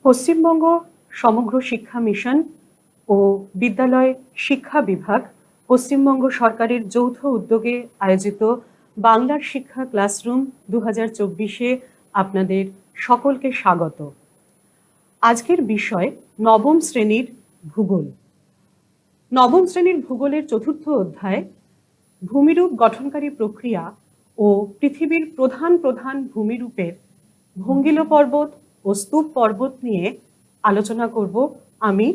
পশ্চিমবঙ্গ সমগ্র শিক্ষা মিশন ও বিদ্যালয় শিক্ষা বিভাগ পশ্চিমবঙ্গ সরকারের যৌথ উদ্যোগে আয়োজিত বাংলার শিক্ষা ক্লাসরুম 2024-এ আপনাদের সকলকে স্বাগত। আজকের বিষয় নবম শ্রেণীর ভূগোল। নবম শ্রেণীর ভূগোলের চতুর্থ অধ্যায় ভূমিরূপ গঠনকারী প্রক্রিয়া ও পৃথিবীর প্রধান প্রধান ভূমিরূপের ভঙ্গিল পর্বত ও স্তূপ পর্বত নিয়ে আলোচনা করব আমি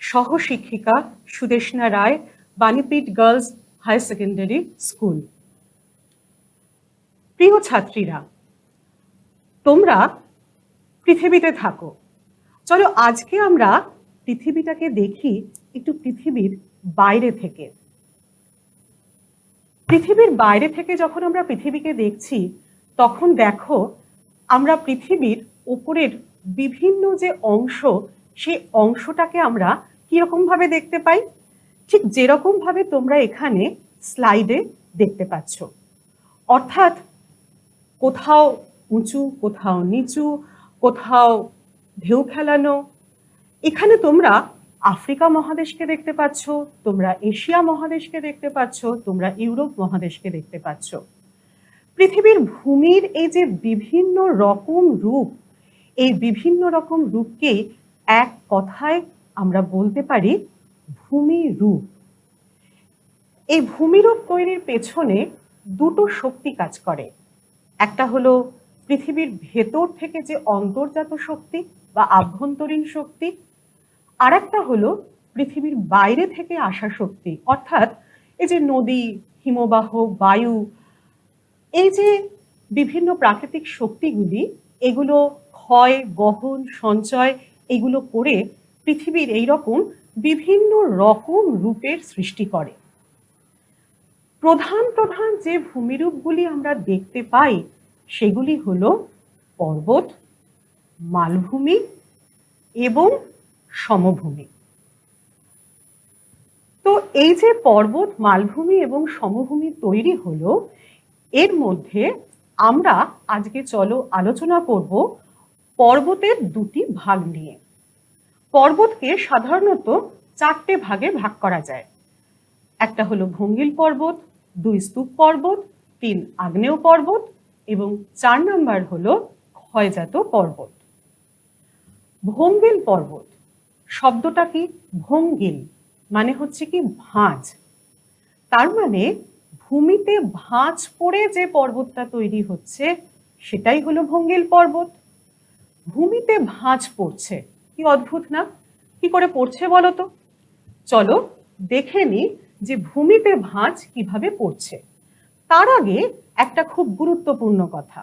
সহশিক্ষিকা Sudeshna Roy, Banipith girls higher secondary school. প্রিয় ছাত্রীরা, তোমরা পৃথিবীতে থাকো। চলো আজকে আমরা পৃথিবীটাকে দেখি একটু পৃথিবীর বাইরে থেকে। পৃথিবীর বাইরে থেকে যখন আমরা পৃথিবীকে দেখছি তখন দেখো আমরা পৃথিবীর উপরের বিভিন্ন যে অংশ, সেই অংশটাকে আমরা কিরকম ভাবে দেখতে পাই, ঠিক যেরকম ভাবে তোমরা এখানে স্লাইডে দেখতে পাচ্ছ। অর্থাৎ কোথাও উঁচু, কোথাও নিচু, কোথাও ঢেউ খেলানো। এখানে তোমরা আফ্রিকা মহাদেশকে দেখতে পাচ্ছ, তোমরা এশিয়া মহাদেশকে দেখতে পাচ্ছ, তোমরা ইউরোপ মহাদেশকে দেখতে পাচ্ছ। পৃথিবীর ভূমির এই যে বিভিন্ন রকম রূপ, এই বিভিন্ন রকম রূপকে এক কথায় আমরা বলতে পারি ভূমিরূপ। এই ভূমিরূপ তৈরির পেছনে দুটো শক্তি কাজ করে। একটা হলো পৃথিবীর ভেতর থেকে যে অন্তর্জাত শক্তি বা আভ্যন্তরীণ শক্তি, আর একটা হলো পৃথিবীর বাইরে থেকে আসা শক্তি, অর্থাৎ এই যে নদী, হিমবাহ, বায়ু, এই যে বিভিন্ন প্রাকৃতিক শক্তিগুলি, এগুলো ক্ষয়, বহন, সঞ্চয় এগুলো করে পৃথিবীর এইরকম বিভিন্ন রকম রূপের সৃষ্টি করে। প্রধান প্রধান যে ভূমিরূপগুলি আমরা দেখতে পাই সেগুলি হলো পর্বত, মালভূমি এবং সমভূমি। তো এই যে পর্বত, মালভূমি এবং সমভূমি তৈরি হলো, এর মধ্যে আমরা আজকে চলো আলোচনা করব পর্বতের দুটি ভাগ নিয়ে। পর্বতকে সাধারণত চারটে ভাগে ভাগ করা যায়। একটা হলো ভঙ্গিল পর্বত, 2 স্তূপ পর্বত, 3 আগ্নেয় পর্বত এবং 4 নাম্বার হলো ক্ষয়জাত পর্বত। ভঙ্গিল পর্বত শব্দটা কি? ভঙ্গিল মানে হচ্ছে কি ভাঁজ। তার মানে ভূমিতে ভাঁজ পড়ে যে পর্বতটা তৈরি হচ্ছে সেটাই হলো ভঙ্গিল পর্বত। ভূমিতে ভাঁজ পড়ছে, কি অদ্ভুত না? কি করে পড়ছে বলো তো? চলো দেখে নিই যে ভূমিতে ভাঁজ কিভাবে পড়ছে। তার আগে একটা খুব গুরুত্বপূর্ণ কথা,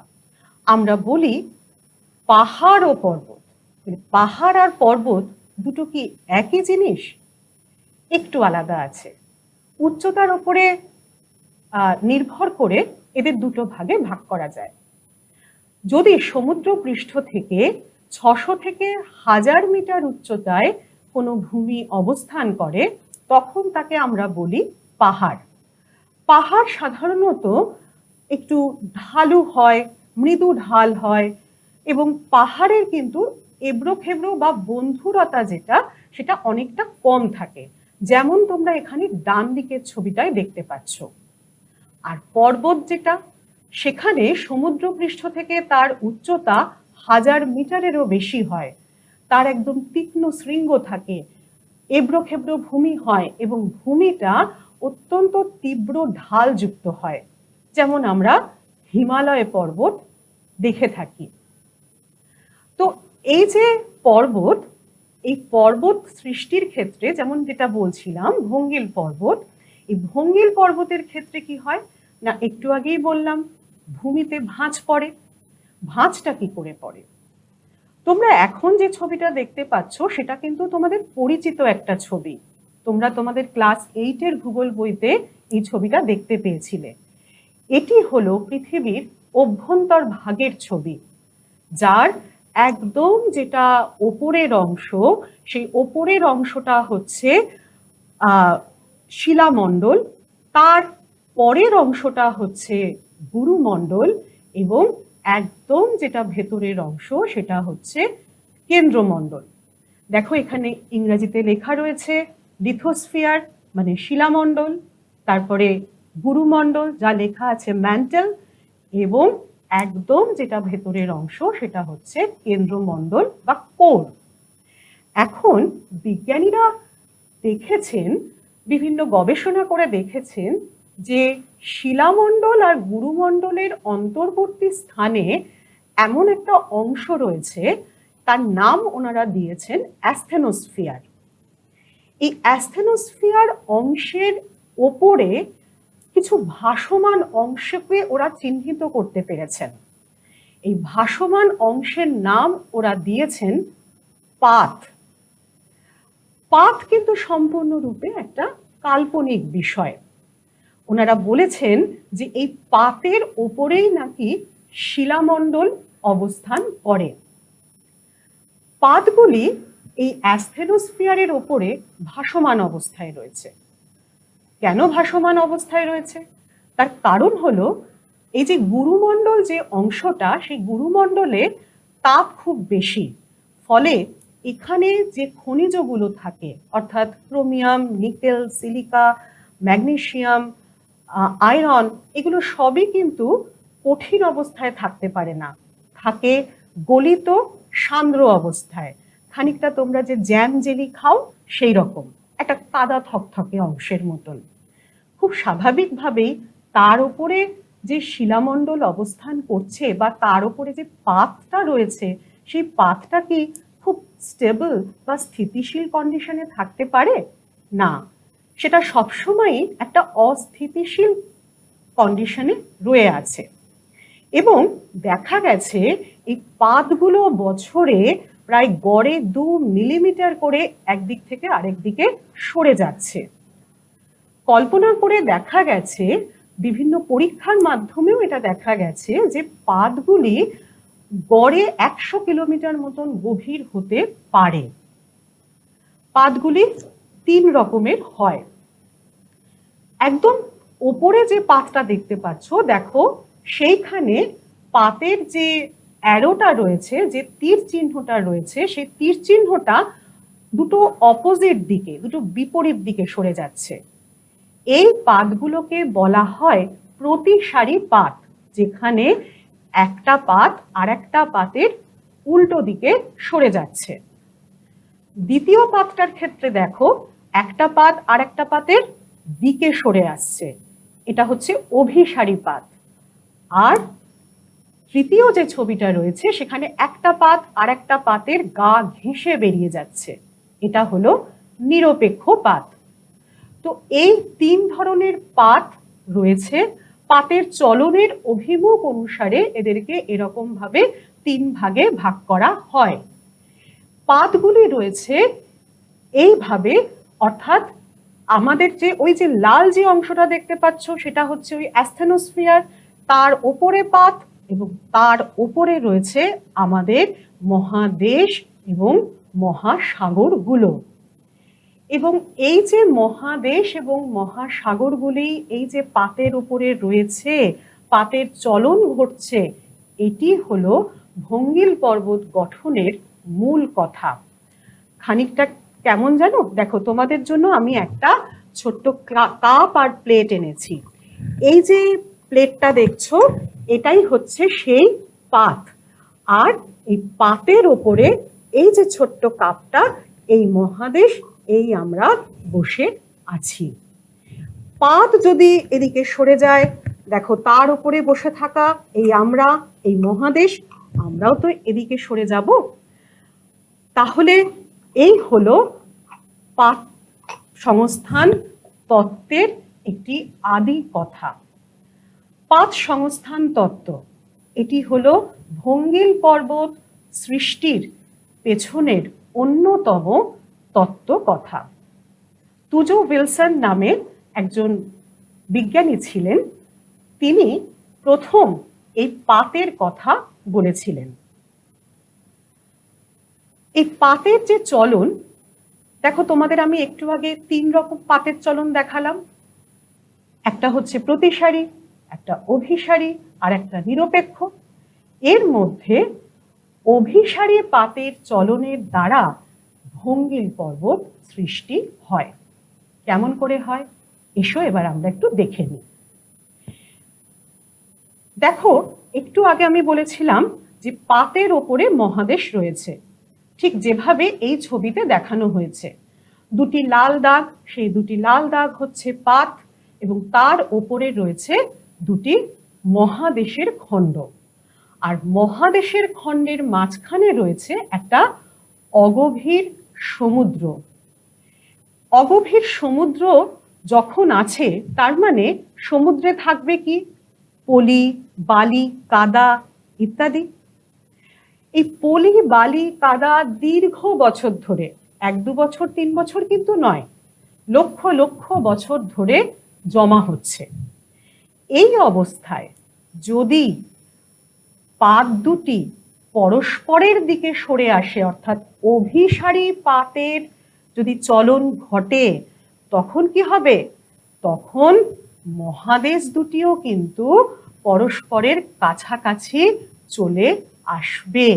আমরা বলি পাহাড় ও পর্বত। পাহাড় আর পর্বত দুটো কি একই জিনিস? একটু আলাদা আছে। উচ্চতার উপরে নির্ভর করে এদের দুটো ভাগে ভাগ করা যায়। যদি সমুদ্র পৃষ্ঠ থেকে 600 থেকে 1000 মিটার উচ্চতায় কোনো ভূমি অবস্থান করে তখন তাকে আমরা বলি পাহাড়। পাহাড় সাধারণত একটু ঢালু হয়, মৃদু ঢাল হয় এবং পাহাড়ের কিন্তু এবড়োখেবড়ো বা বন্ধুরতা যেটা, সেটা অনেকটা কম থাকে, যেমন তোমরা এখানে ডান দিকের ছবিটায় দেখতে পাচ্ছ। আর পর্বত যেটা, সেখানে সমুদ্রপৃষ্ঠ থেকে তার উচ্চতা 1000 মিটারেরও বেশি হয়, তার একদম তীক্ষ্ণ শৃঙ্গ থাকে, এবড়োখেবড়ো ভূমি হয় এবং ভূমিটা অত্যন্ত তীব্র ঢাল যুক্ত হয়, যেমন আমরা হিমালয় পর্বত দেখে থাকি। তো এই যে পর্বত, এই পর্বত সৃষ্টির ক্ষেত্রে যেমন যেটা বলছিলাম ভঙ্গিল পর্বত, এই ভঙ্গিল পর্বতের ক্ষেত্রে কি হয় না, একটু আগেই বললাম ভূমিতে ভাঁজ পড়ে। ভাঁজটা কি করে পড়ে? তোমরা এখন যে ছবিটা দেখতে পাচ্ছ সেটা কিন্তু তোমাদের পরিচিত একটা ছবি। তোমরা তোমাদের ক্লাস 8-এর ভূগোল বইতে এই ছবিটা দেখতে পেয়েছিলে। এটি হলো পৃথিবীর অভ্যন্তর ভাগের ছবি, যার একদম যেটা ওপরের অংশ, সেই ওপরের অংশটা হচ্ছে শিলামণ্ডল, তার পরের অংশটা হচ্ছে গুরুমণ্ডল এবং একদম যেটা ভেতরের অংশ সেটা হচ্ছে কেন্দ্রমণ্ডল। দেখো এখানে ইংরেজিতে লেখা রয়েছে লিথোস্ফিয়ার মানে শিলামণ্ডল, তারপরে গুরুমণ্ডল যা লেখা আছে ম্যান্টেল, এবং একদম যেটা ভেতরের অংশ সেটা হচ্ছে কেন্দ্রমণ্ডল বা কোর। এখন বিজ্ঞানীরা দেখেছেন, বিভিন্ন গবেষণা করে দেখেছেন যে শিলামণ্ডল আর গুরুমণ্ডলের অন্তর্বর্তী স্থানে এমন একটা অংশ রয়েছে, তার নাম ওনারা দিয়েছেন অ্যাসথেনোস্ফিয়ার। এই অ্যাসথেনোস্ফিয়ার অংশের ওপরে কিছু ভাসমান অংশকে ওরা চিহ্নিত করতে পেরেছেন। এই ভাসমান অংশের নাম ওরা দিয়েছেন পাত। পাত কিন্তু সম্পূর্ণরূপে একটা কাল্পনিক বিষয়। ওনারা বলেছেন যে এই পাতের ওপরেই নাকি শিলামণ্ডল অবস্থান করে। পাতগুলি এই অ্যাসথেনোস্ফিয়ারের ওপরে ভাসমান অবস্থায় রয়েছে। কেন ভাসমান অবস্থায় রয়েছে? তার কারণ হলো এই যে গুরুমণ্ডল যে অংশটা, সেই গুরুমণ্ডলে তাপ খুব বেশি, ফলে এখানে যে খনিজগুলো থাকে অর্থাৎ chromium, nickel, silica, magnesium, iron, এগুলো সবই কিন্তু কঠিন অবস্থায় থাকতে পারে না, থাকে গলিত সান্দ্র অবস্থায়। খানিকটা তোমরা যে জ্যাম জেলি খাও সেই রকম একটা কাদা থকথকে অংশের মতন। খুব স্বাভাবিকভাবেই তার উপরে যে শিলামণ্ডল অবস্থান করছে বা তার উপরে যে পাতটা রয়েছে, সেই পাতটা কি খুব স্টেবল বা স্থিতিশীল কন্ডিশনে থাকতে পারে? না, সেটা সবসময়ই একটা অস্থিতিশীল কন্ডিশনে রয়ে আছে। এবং দেখা গেছে এই পাতগুলো বছরে প্রায় গড়ে 2 মিলিমিটার করে একদিক থেকে আরেক দিকে সরে যাচ্ছে। কল্পনা করে দেখা গেছে, বিভিন্ন পরীক্ষার মাধ্যমেও এটা দেখা গেছে যে পাতগুলি গড়ে 100 কিলোমিটার মতন গভীর হতে পারে। পাতগুলি 3 রকমের হয়। একদম ওপরে যে পাতটা দেখতে পাচ্ছ, দেখো সেইখানে পাতের যে অ্যারোটা রয়েছে, যে তীর চিহ্নটা রয়েছে, সেই তীর চিহ্নটা দুটো অপোজিট দিকে, দুটো বিপরীত দিকে সরে যাচ্ছে। এই পাতগুলোকে বলা হয় প্রতিসারি পাত, যেখানে একটা পাত আর একটা পাতের উল্টো দিকে সরে যাচ্ছে। দ্বিতীয় পাতটার ক্ষেত্রে দেখো একটা পাত আর একটা পাতের দিকে সরে আসছে, এটা হচ্ছে অভিসারী পাত। আর তৃতীয় যে ছবিটা রয়েছে সেখানে একটা পাত আর একটা পাতের গা ঘেঁষে বেরিয়ে যাচ্ছে, এটা হলো নিরপেক্ষ পাত। তো এই 3 ধরনের পাত রয়েছে। পাতের চলনের অভিমুখ অনুসারে এদেরকে এরকম ভাবে 3 ভাগে ভাগ করা হয়। পাতগুলি রয়েছে এইভাবে, অর্থাৎ আমাদের যে ওই যে লাল যে অংশটা দেখতে পাচ্ছ সেটা হচ্ছে ওই অ্যাসথেনোস্ফিয়ার, তার ওপরে পাত, এবং তার ওপরে রয়েছে আমাদের মহাদেশ এবং মহাসাগরগুলো। এবং এই যে মহাদেশ এবং মহাসাগরগুলি এই যে পাতের উপরে রয়েছে, পাতের চলন ঘটছে, এটি হলো ভঙ্গিল পর্বত গঠনের মূল কথা। খানিকটা কেমন জানো? দেখো তোমাদের জন্য আমি একটা ছোট্ট কাপ আর প্লেট এনেছি। এই যে প্লেটটা দেখছো, এটাই হচ্ছে সেই পাত, আর এই পাতের ওপরে এই যে ছোট্ট কাপটা, এই মহাদেশ, এই আমরা বসে আছি। পাত যদি এদিকে সরে যায়, দেখো তার উপরে বসে থাকা এই আমরা, এই মহাদেশ, আমরাও তো এদিকে সরে যাব। তাহলে এই হলো পাত সংস্থান তত্ত্বের একটি আদি কথা। পাত সংস্থান তত্ত্ব, এটি হলো ভঙ্গিল পর্বত সৃষ্টির পেছনের অন্যতম তত্ত্ব কথা। তুজো উইলসন নামে একজন বিজ্ঞানী ছিলেন, তিনি প্রথম এই পাতের কথা বলেছিলেন। এই পাতের যে চলন, দেখো তোমাদের আমি একটু আগে 3 রকম পাতের চলন দেখালাম। একটা হচ্ছে প্রতিসারি, একটা অভিসারী, আর একটা নিরপেক্ষ। এর মধ্যে অভিসারী পাতের চলনের দ্বারা ভঙ্গিল পর্বত সৃষ্টি হয়। কেমন করে হয় এসো এবার আমরা একটু দেখে নিই। দেখো, একটু আগে আমি বলেছিলাম যে পাতের ওপরে মহাদেশ রয়েছে, ঠিক যেভাবে এই ছবিতে দেখানো হয়েছে। দুটি লাল দাগ, সেই দুটি লাল দাগ হচ্ছে পাত, এবং তার ওপরে রয়েছে দুটি মহাদেশের খণ্ড। আর মহাদেশের খণ্ডের মাঝখানে রয়েছে একটা অগভীর সমুদ্র। অগভীর সমুদ্র যখন আছে, তার মানে সমুদ্রে থাকবে কি? পলি, বালি, কাদা ইত্যাদি। এই পলি, বালি, কাদা দীর্ঘ বছর ধরে, 1-2 বছর 3 বছর কিন্তু নয়, লক্ষ লক্ষ বছর ধরে জমা হচ্ছে। এই অবস্থায় যদি পাত দুটি পরস্পরের দিকে সরে আসে, অর্থাৎ অভিসারী পাতের যদি চলন ঘটে, তখন কি হবে? তখন মহাদেশ দুটিও কিন্তু পরস্পরের কাছাকাছি চলে আসবে।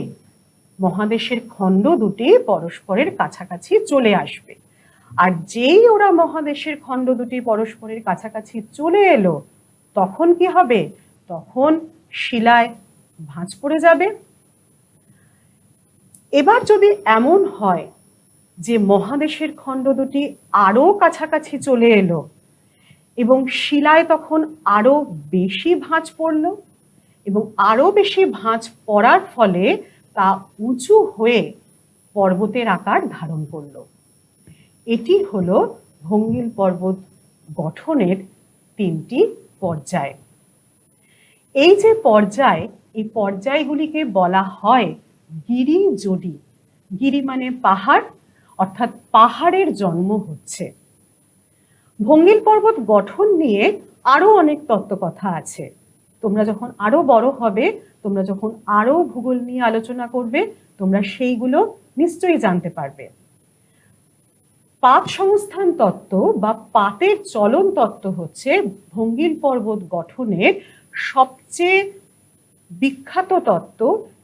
মহাদেশের খণ্ড দুটি পরস্পরের কাছাকাছি চলে আসবে। আর যেই ওরা মহাদেশের খণ্ড দুটি পরস্পরের কাছাকাছি চলে এলো, তখন কি হবে? তখন শিলায় ভাঁজ পড়ে যাবে। এবার যদি এমন হয় যে মহাদেশের খণ্ড দুটি আরো কাছাকাছি চলে এলো এবং শিলায় তখন আরো বেশি ভাঁজ পড়লো, এবং আরো বেশি ভাঁজ পড়ার ফলে তা উঁচু হয়ে পর্বতের আকার ধারণ করলো। এটি হলো ভঙ্গিল পর্বত গঠনের 3টি পর্যায়। এই যে পর্যায়, এই পর্যায়গুলিকে বলা হয় গিরি জোড়ি। গিরি মানে পাহাড়, অর্থাৎ পাহাড়ের জন্ম হচ্ছে। ভঙ্গিল পর্বত গঠন নিয়ে আরো অনেক তত্ত্বকথা আছে। তোমরা যখন আরো বড় হবে, তোমরা যখন আরো ভূগোল নিয়ে আলোচনা করবে, তোমরা সেইগুলো নিশ্চয়ই জানতে পারবে। পাত সংস্থান তত্ত্ব বা পাতের চলন তত্ত্ব হচ্ছে ভঙ্গিল পর্বত গঠনের সবচেয়ে বিখ্যাত তত্ত্ব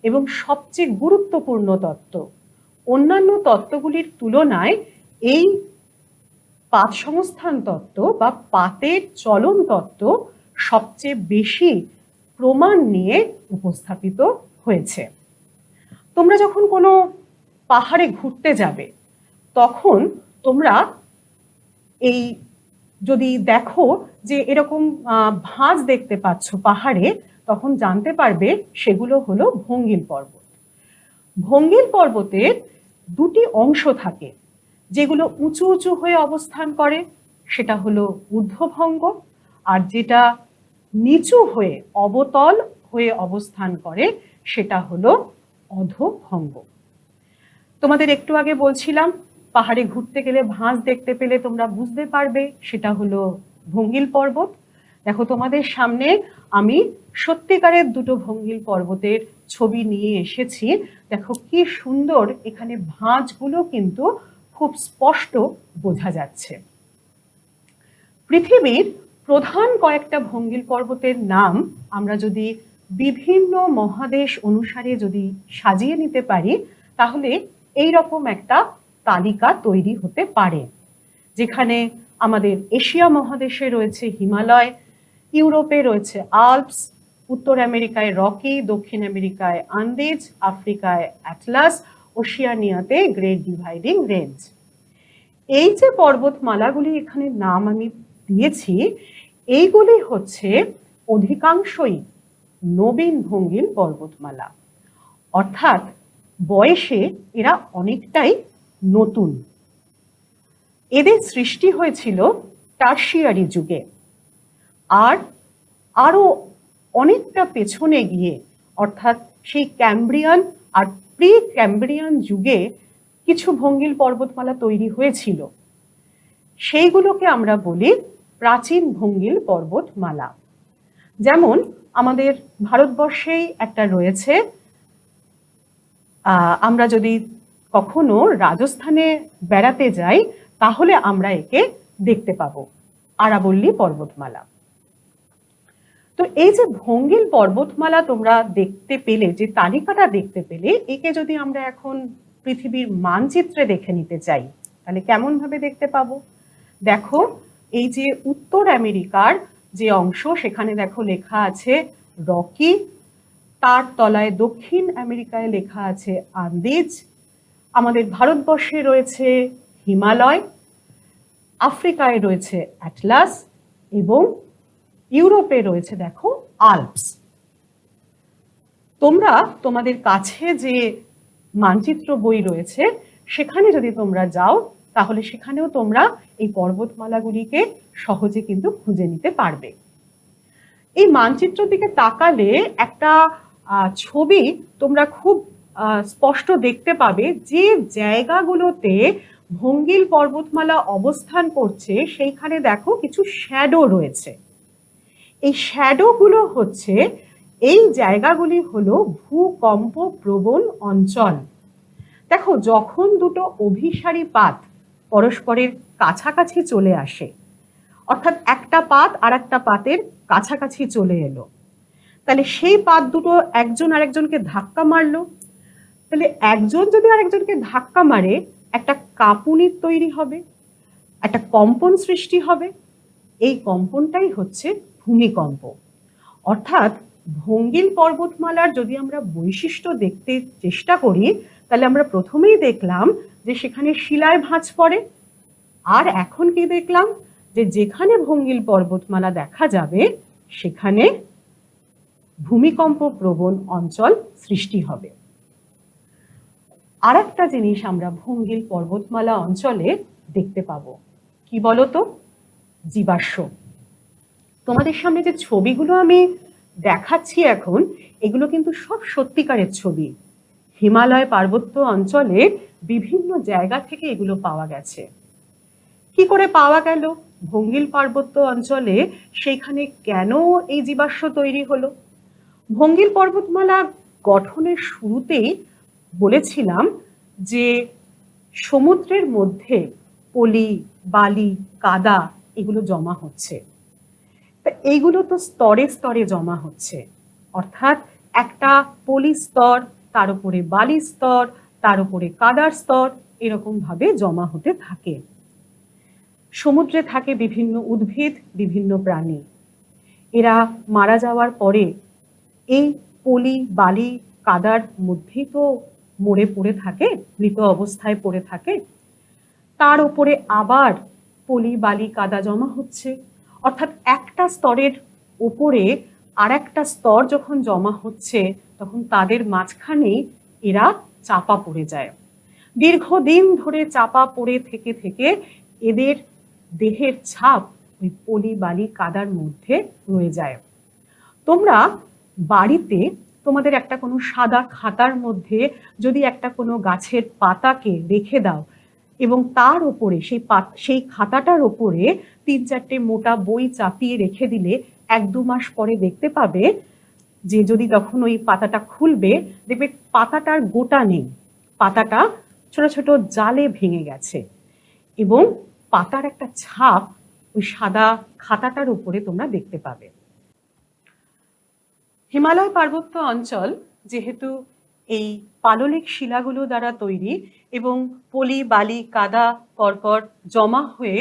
এবং সবচেয়ে গুরুত্বপূর্ণ তত্ত্ব। অন্যান্য তত্ত্বগুলির তুলনায় এই পাত সংস্থান তত্ত্ব বা পাতের চলন তত্ত্ব সবচেয়ে বেশি প্রমাণ নিয়ে উপস্থাপিত হয়েছে। তোমরা যখন কোনো পাহাড়ে ঘুরতে যাবে, তখন তোমরা এই যদি দেখো যে এরকম ভাঁজ দেখতে পাচ্ছ পাহাড়ে, তখন জানতে পারবে সেগুলো হলো ভঙ্গিল পর্বত। ভঙ্গিল পর্বতের 2টি অংশ থাকে যেগুলো উঁচু উঁচু হয়ে অবস্থান করে, সেটা হলো ঊর্ধ্বভঙ্গ, আর যেটা নিচু হয়ে অবতল হয়ে অবস্থান করে সেটা হলো অধোভঙ্গ। তোমাদের একটু আগে বলছিলাম, পাহাড়ে ঘুরতে গেলে ভাঁজ দেখতে পেলে তোমরা বুঝতে পারবে সেটা হলো ভঙ্গিল পর্বত। দেখো, তোমাদের সামনে আমি সত্যিকারের 2টো ভঙ্গিল পর্বতের ছবি নিয়ে এসেছি। দেখো কি সুন্দর, এখানে ভাঁজগুলো কিন্তু খুব স্পষ্ট বোঝা যাচ্ছে। পৃথিবীর প্রধান কয়েকটা ভঙ্গিল পর্বতের নাম আমরা যদি বিভিন্ন মহাদেশ অনুসারে যদি সাজিয়ে নিতে পারি, তাহলে এই রকম একটা তালিকা তৈরি হতে পারে, যেখানে আমাদের এশিয়া মহাদেশে রয়েছে হিমালয়, ইউরোপে রয়েছে আল্পস, উত্তর আমেরিকায় রকি, দক্ষিণ আমেরিকায় আন্দিজ, আফ্রিকায় অ্যাটলাস, ওশিয়ানিয়াতে গ্রেট ডিভাইডিং রেঞ্জ। এই যে পর্বতমালাগুলি এখানে নাম আমি দিয়েছি, এইগুলি হচ্ছে অধিকাংশই নবীন ভঙ্গিল পর্বতমালা, অর্থাৎ বয়সে এরা অনেকটাই নতুন। এদের সৃষ্টি হয়েছিল টারশিয়ারি যুগে, আর আরো অনেকটা পেছনে গিয়ে, অর্থাৎ সেই ক্যাম্ব্রিয়ান আর প্রি ক্যাম্ব্রিয়ান যুগে কিছু ভঙ্গিল পর্বতমালা তৈরি হয়েছিল। সেইগুলোকে আমরা বলি প্রাচীন ভঙ্গিল পর্বতমালা। যেমন আমাদের ভারতবর্ষেই একটা রয়েছে, আমরা যদি কখনো রাজস্থানে বেড়াতে যাই তাহলে আমরা একে দেখতে পাবো, আরাবল্লী পর্বতমালা। তো এই যে ভঙ্গিল পর্বতমালা তোমরা দেখতে পেলে, যে তালিকাটা দেখতে পেলে, একে যদি আমরা এখন পৃথিবীর মানচিত্রে দেখে নিতে চাই তাহলে কেমন ভাবে দেখতে পাবো? দেখো, এই যে উত্তর আমেরিকার যে অংশ, সেখানে দেখো লেখা আছে রকি, তার তলায় দক্ষিণ আমেরিকায় লেখা আছে আন্দিজ, আমাদের ভারতবর্ষে রয়েছে হিমালয়, আফ্রিকায় রয়েছে অ্যাটলাস এবং ইউরোপে রয়েছে দেখো আল্পস। তোমরা তোমাদের কাছে যে মানচিত্র বই রয়েছে সেখানে যদি তোমরা যাও তাহলে সেখানেও তোমরা এই পর্বতমালাগুলিকে সহজে কিন্তু খুঁজে নিতে পারবে। এই মানচিত্র দিকে তাকালে একটা ছবি তোমরা খুব স্পষ্ট দেখতে পাবে, যে জায়গাগুলোতে ভঙ্গিল পর্বতমালা অবস্থান করছে সেইখানে দেখো কিছু শ্যাডো রয়েছে। এই শ্যাডোগুলো হচ্ছে, এই জায়গাগুলি হলো ভূকম্প প্রবণ অঞ্চল। দেখো, যখন দুটো অভিসারী পাত পরস্পরের কাছাকাছি চলে আসে, অর্থাৎ একটা পাত আর একটা পাতের কাছাকাছি চলে এলো, তাহলে সেই পাত দুটো একজন আরেকজনকে ধাক্কা মারলো, তাহলে একজন যদি আরেকজনকে ধাক্কা মারে একটা কাঁপুনির তৈরি হবে, একটা কম্পন সৃষ্টি হবে। এই কম্পনটাই হচ্ছে ভূমিকম্প। অর্থাৎ ভঙ্গিল পর্বতমালার যদি আমরা বৈশিষ্ট্য দেখতে চেষ্টা করি তাহলে আমরা প্রথমেই দেখলাম যে সেখানে শিলায় ভাঁজ পড়ে, আর এখন কি দেখলাম, যে যেখানে ভঙ্গিল পর্বতমালা দেখা যাবে সেখানে ভূমিকম্প প্রবণ অঞ্চল সৃষ্টি হবে। আর একটা জিনিস আমরা ভঙ্গিল পর্বতমালা অঞ্চলে দেখতে পাবো, কি বলতো? জীবাশ্ম। তোমাদের সামনে যে ছবিগুলো আমি দেখাচ্ছি এখন, এগুলো কিন্তু সব সত্যিকারের ছবি। হিমালয় পার্বত্য অঞ্চলে বিভিন্ন জায়গা থেকে এগুলো পাওয়া গেছে। কি করে পাওয়া গেল? ভঙ্গিল পার্বত্য অঞ্চলে সেইখানে কেন এই জীবাশ্ম তৈরি হলো? ভঙ্গিল পর্বতমালা গঠনের শুরুতেই বলেছিলাম যে সমুদ্রের মধ্যে পলি, বালি, কাদা এগুলো জমা হচ্ছে। তা এইগুলো তো স্তরে স্তরে জমা হচ্ছে, অর্থাৎ একটা পলি স্তর, তার উপরে বালি স্তর, তার উপরে কাদার স্তর, এরকম ভাবে জমা হতে থাকে। সমুদ্রে থাকে বিভিন্ন উদ্ভিদ, বিভিন্ন প্রাণী। এরা মারা যাওয়ার পরে এই পলি, বালি, কাদার মধ্যেই তো মরে পড়ে থাকে, মৃত অবস্থায় পড়ে থাকে। তার উপরে আবার পলি, বালি, কাদা জমা হচ্ছে, অর্থাৎ একটা স্তরের উপরে আর একটা স্তর যখন জমা হচ্ছে তখন তাদের মাঝখানেই এরা চাপা পড়ে যায়। দীর্ঘদিন ধরে চাপা পড়ে থেকে থেকে এদের দেহের ছাপ ওই পলি, বালি, কাদার মধ্যে রয়ে যায়। তোমরা বাড়িতে তোমাদের একটা কোনো সাদা খাতার মধ্যে যদি একটা কোনো গাছের পাতাকে রেখে দাও এবং তার উপরে সেই খাতাটার উপরে ৩-৪টে মোটা বই চাপিয়ে রেখে দিলে ১-২ মাস পরে দেখতে পাবে যে যদি তখন ওই পাতাটা খুলবে দেখবে পাতাটার গোটা নেই, পাতাটা ছোট ছোট জালে ভেঙে গেছে এবং পাতার একটা ছাপ ওই সাদা খাতাটার উপরে তোমরা দেখতে পাবে। হিমালয় পার্বত্য অঞ্চল যেহেতু এই পাললিক শিলাগুলো দ্বারা তৈরি এবং পলি, বালি, কাদা পরপর জমা হয়ে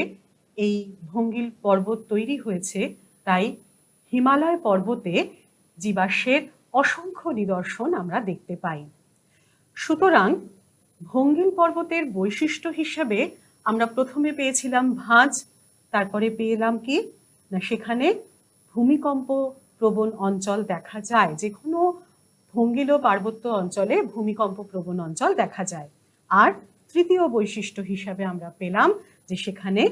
এই ভঙ্গিল পর্বত তৈরি হয়েছে, তাই হিমালয় পর্বতে জীবাশ্মের অসংখ্য নিদর্শন আমরা দেখতে পাই। সুতরাং ভঙ্গিল পর্বতের বৈশিষ্ট্য হিসেবে আমরা প্রথমে পেয়েছিলাম ভাঁজ, তারপরে পেলাম কি না সেখানে ভূমিকম্প প্রবণ অঞ্চল দেখা যায়, যে কোনো ভঙ্গিল পার্বত্য অঞ্চলে ভূমিকম্প প্রবণ অঞ্চল দেখা যায়। আর তৃতীয় বৈশিষ্ট্য হিসাবে আমরা পেলাম যে সেখানে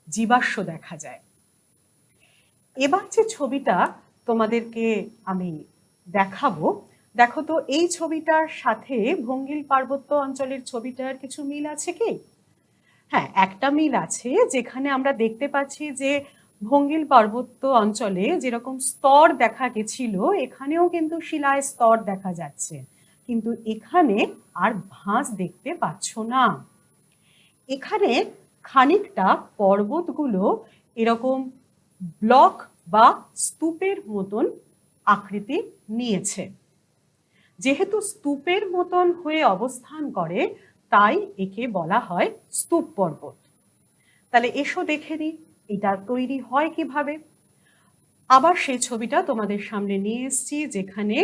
জীবাশ্ম দেখা যায়। এবার যে ছবিটা তোমাদেরকে আমি দেখাবো, দেখো তো এই ছবিটার সাথে ভঙ্গিল পার্বত্য অঞ্চলের ছবিটার কিছু মিল আছে কি? হ্যাঁ, একটা মিল আছে, যেখানে আমরা দেখতে পাচ্ছি যে ভঙ্গিল পার্বত্য অঞ্চলে যেরকম স্তর দেখা গেছিল এখানেও কিন্তু শিলায় স্তর দেখা যাচ্ছে, কিন্তু এখানে আর ভাঁজ দেখতে পাচ্ছ না। এখানে খানিকটা পর্বতগুলো এরকম ব্লক বা স্তূপের মতন আকৃতি নিয়েছে। যেহেতু স্তূপের মতন হয়ে অবস্থান করে তাই একে বলা হয় স্তূপ পর্বত। তাহলে এসো দেখে নিই এটা তৈরি হয় কিভাবে। আবার সেই ছবিটা তোমাদের সামনে নিয়ে এসেছি, যেখানে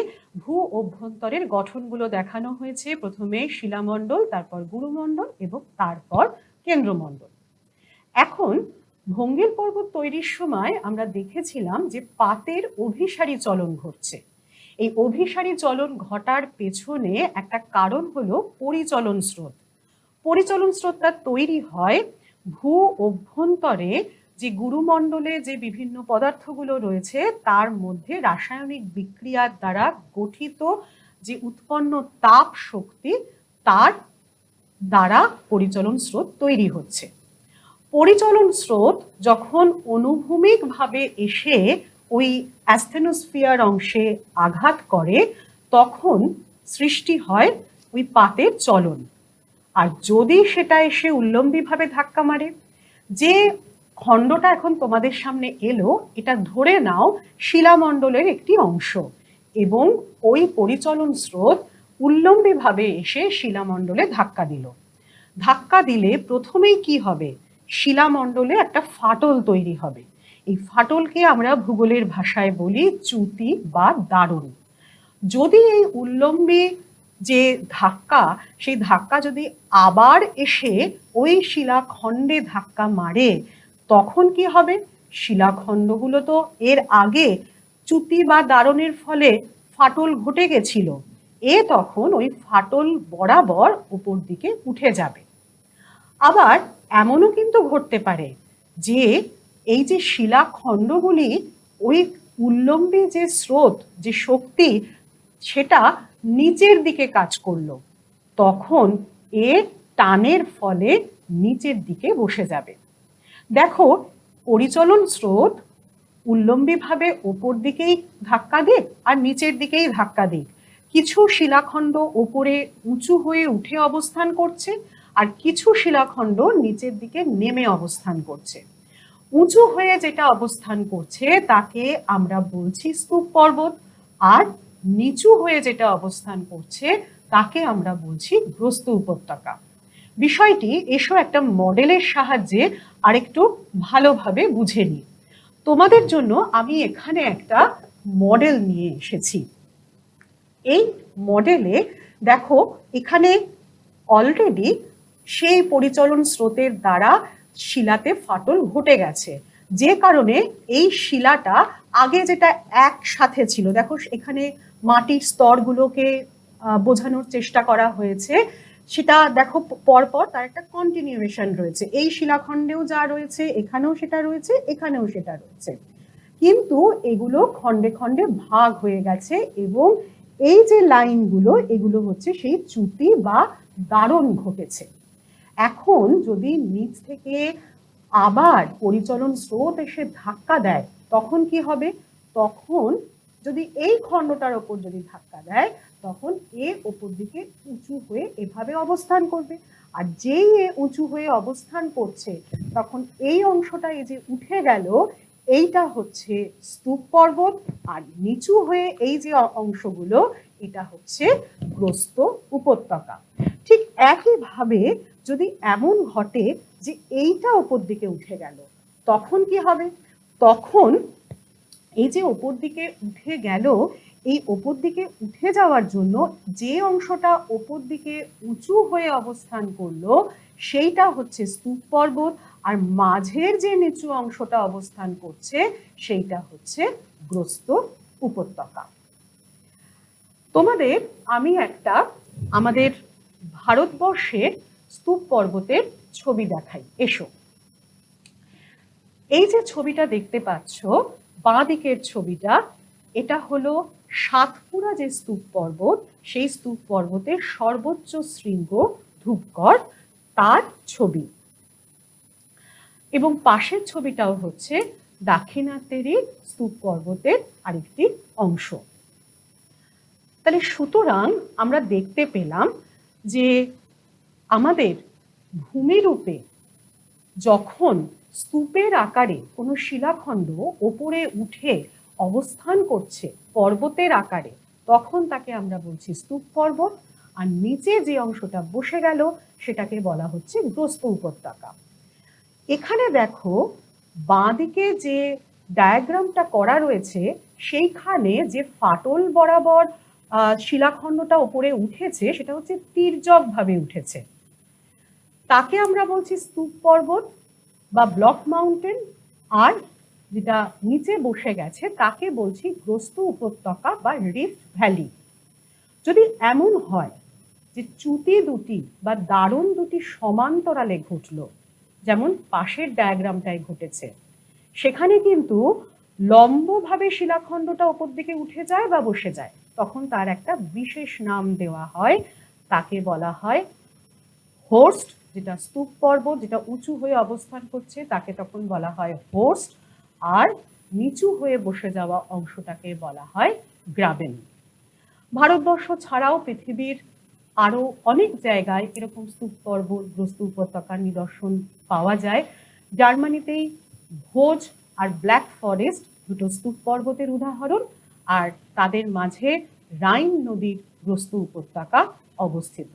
ভূ অভ্যন্তরের গঠনগুলো দেখানো হয়েছে। প্রথমে শিলামণ্ডল, তারপর গুরুমণ্ডল এবং তারপর কেন্দ্রমণ্ডল। এখন ভঙ্গিল পর্বত তৈরির সময় আমরা দেখেছিলাম যে পাতের অভিসারী চলন ঘটছে। এই অভিসারী চলন ঘটার পেছনে একটা কারণ হলো পরিচলন স্রোত। পরিচলন স্রোতটা তৈরি হয় ভূ অভ্যন্তরে যে গুরুমণ্ডলে যে বিভিন্ন পদার্থগুলো রয়েছে তার মধ্যে রাসায়নিক বিক্রিয়ার দ্বারা গঠিত যে উৎপন্ন তাপ শক্তি, তার দ্বারা পরিচলন স্রোত তৈরি হচ্ছে। পরিচলন স্রোত যখন অনুভূমিকভাবে এসে ওই অ্যাস্থেনোস্ফিয়ার অংশে আঘাত করে তখন সৃষ্টি হয় ওই পাতের চলন। আর যদি সেটা এসে উল্লম্বীভাবে ধাক্কা মারে, যে খণ্ডটা এখন তোমাদের সামনে এলো এটা ধরে নাও শিলামণ্ডলের একটি অংশ, এবং ওই পরিচলন স্রোত উল্লম্বীভাবে এসে শিলামণ্ডলে ধাক্কা দিল। ধাক্কা দিলে প্রথমেই কি হবে, শিলামণ্ডলে একটা ফাটল তৈরি হবে। এই ফাটলকে আমরা ভূগোলের ভাষায় বলি চ্যুতি বা দারুণ। যদি এই উল্লম্বী যে ধাক্কা, সেই ধাক্কা যদি আবার এসে ওই শিলাখণ্ডে ধাক্কা মারে তখন কি হবে, শিলাখণ্ডগুলো তো এর আগে চ্যুতি বা দারুণের ফলে ফাটল ঘটে গেছিল, এ তখন ওই ফাটল বরাবর উপর দিকে উঠে যাবে। আবার এমনও কিন্তু ঘটতে পারে যে এই যে শিলাখণ্ডগুলি ওই উল্লম্বী যে স্রোত, যে শক্তি, সেটা নিচের দিকে কাজ করলো, তখন এ টানের ফলে নিচের দিকে বসে যাবে। দেখো পরিচলন স্রোত উল্লম্বীভাবে ওপর দিকেই ধাক্কা দিক আর নিচের দিকেই ধাক্কা দিক, কিছু শিলাখণ্ড ওপরে উঁচু হয়ে উঠে অবস্থান করছে আর কিছু শিলাখণ্ড নিচের দিকে নেমে অবস্থান করছে। উঁচু হয়ে যেটা অবস্থান করছে তাকে আমরা বলছি স্তূপ পর্বত, আর নিচু হয়ে যেটা অবস্থান করছে তাকে আমরা বলছি গ্রস্ত উপত্যকা। বিষয়টি এসো একটা মডেলের সাহায্যে আরেকটু ভালোভাবে বুঝে নিই। তোমাদের জন্য আমি এখানে একটা মডেল নিয়ে এসেছি। এই মডেলে দেখো এখানে অলরেডি সেই পরিচলন স্রোতের দ্বারা শিলাতে ফাটল ঘটে গেছে, যে কারণে এই শিলাটা আগে যেটা একসাথে ছিল, দেখো এখানে মাটির স্তরগুলোকে বোঝানোর চেষ্টা করা হয়েছে, সেটা দেখো পরপর তার একটা কন্টিনিউয়েশন রয়েছে, এই শিলাখণ্ডেও যা রয়েছে এখানেও সেটা রয়েছে, এখানেও সেটা রয়েছে, কিন্তু এগুলো খণ্ডে খণ্ডে ভাগ হয়ে গেছে এবং এই যে লাইনগুলো এগুলো হচ্ছে সেই চ্যুতি বা দারুণ ঘটেছে। এখন যদি নিচ থেকে আবার পরিচলন স্রোত এসে ধাক্কা দেয় তখন কি হবে, তখন যদি এই খণ্ডটার ওপর যদি ধাক্কা দেয় তখন এ ওপর দিকে উঁচু হয়ে এভাবে অবস্থান করবে, আর যেই এ উঁচু হয়ে অবস্থান করছে তখন এই অংশটা এই যে উঠে গেল এইটা হচ্ছে স্তূপ পর্বত, আর নিচু হয়ে এই যে অংশগুলো এটা হচ্ছে গ্রস্ত উপত্যকা। ঠিক একইভাবে যদি এমন ঘটে যে এইটা উপর দিকে উঠে গেল তখন কি হবে, তখন এই যে উপর দিকে উঠে গেল, এই উপর দিকে উঠে যাওয়ার জন্য যে অংশটা উপর দিকে উঁচু হয়ে অবস্থান করলো সেইটা হচ্ছে স্তূপ পর্বত, আর মাঝের যে নিচু অংশটা অবস্থান করছে সেইটা হচ্ছে গ্রস্ত উপত্যকা। তোমাদের আমি একটা আমাদের ভারতবর্ষের স্তূপ পর্বতের ছবি দেখাই, এসো। এই যে ছবিটা দেখতে পাচ্ছ বাঁ দিকের ছবিটা, এটা হলো সাতপুরা যে স্তূপ পর্বত, সেই স্তূপ পর্বতের সর্বোচ্চ শৃঙ্গ ধূপগড়, তার ছবি। এবং পাশের ছবিটাও হচ্ছে দাক্ষিণাত্যেরই স্তূপ পর্বতের আরেকটি অংশ। তাহলে সুতরাং আমরা দেখতে পেলাম যে আমাদের ভূমিরূপে যখন স্তূপের আকারে কোনো শিলাখণ্ড ওপরে উঠে অবস্থান করছে পর্বতের আকারে, তখন তাকে আমরা বলছি স্তূপ পর্বত। আর নিচে যে অংশটা বসে গেল সেটাকে বলা হচ্ছে গ্রস্ত উপত্যকা। এখানে দেখো বাঁদিকে যে ডায়াগ্রামটা করা রয়েছে সেইখানে যে ফাটল বরাবর শিলাখণ্ডটা ওপরে উঠেছে সেটা হচ্ছে তির্যক ভাবে উঠেছে, তাকে আমরা বলছি স্তূপ পর্বত বা ব্লক মাউন্টেন। আর যেটা নিচে বসে গেছে তাকে বলছি গ্রস্ত উপত্যকা বা রিফট ভ্যালি। যদি এমন হয় যে চ্যুতি দুটি বা দারুণ দুটি সমান্তরালে ঘটলো, যেমন পাশের ডায়াগ্রামটায় ঘটেছে, সেখানে কিন্তু লম্বভাবে শিলাখণ্ডটা ওপর দিকে উঠে যায় বা বসে যায়, তখন তার একটা বিশেষ নাম দেওয়া হয়, তাকে বলা হয় হোর্স্ট। যেটা স্তূপ পর্বত যেটা উঁচু হয়ে অবস্থান করছে তাকে তখন বলা হয় হোর্স্ট, আর নিচু হয়ে বসে যাওয়া অংশটাকে বলা হয় গ্রাবেন। ভারতবর্ষ ছাড়াও পৃথিবীর আরো অনেক জায়গায় এরকম স্তূপ পর্বত গ্রস্ত উপত্যকার নিদর্শন পাওয়া যায়। জার্মানিতেই ভোজ আর ব্ল্যাক ফরেস্ট দুটো স্তূপ পর্বতের উদাহরণ, আর তাদের মাঝে রাইন নদীর গ্রস্ত উপত্যকা অবস্থিত।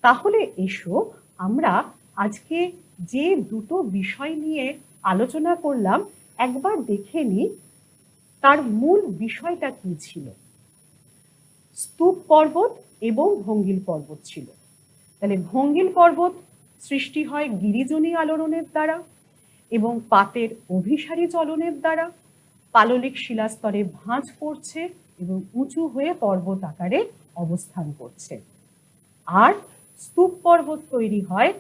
তাহলে এসো আমরা আজকে যে দুটো বিষয় নিয়ে আলোচনা করলাম একবার দেখে নিই তার মূল বিষয়টা কি ছিল। স্তূপ পর্বত এবং ভঙ্গিল পর্বত ছিল। তাহলে ভঙ্গিল পর্বত সৃষ্টি হয় গিরিজনী আলোড়নের দ্বারা এবং পাতের অভিসারী চলনের দ্বারা। পাললিক শিলাস্তরে ভাঁজ পড়ছে এবং উঁচু হয়ে পর্বত আকারে অবস্থান করছে। আর স্তূপ পর্বত তৈরি হয়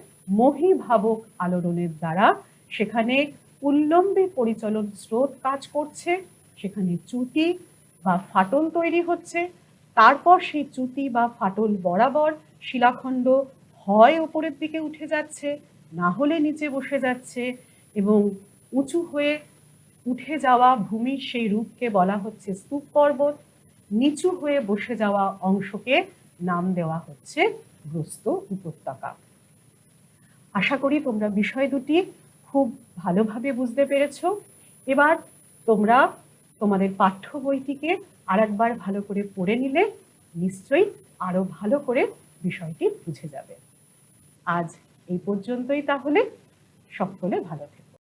মহীভাবক আলোড়নের দ্বারা, সেখানে উল্লম্বে পরিচলন স্রোত কাজ করছে, সেখানে চ্যুতি বা ফাটল তৈরি হচ্ছে, তারপর সেই চ্যুতি বা ফাটল বরাবর শিলাখণ্ড হয় উপরের দিকে উঠে যাচ্ছে, না হলে নিচে বসে যাচ্ছে, এবং উঁচু হয়ে উঠে যাওয়া ভূমির সেই রূপকে বলা হচ্ছে স্তূপ পর্বত, নিচু হয়ে বসে যাওয়া অংশকে নাম দেওয়া হচ্ছে গ্রস্ত উপত্যকা। আশা করি তোমরা বিষয় দুটি খুব ভালোভাবে বুঝতে পেরেছ। এবার তোমরা তোমাদের পাঠ্য বইটিকে আরেকবার ভালো করে পড়ে নিলে নিশ্চয়ই আরো ভালো করে বিষয়টি বুঝে যাবে। আজ এই পর্যন্তই, তাহলে সকলে ভালো থেকো।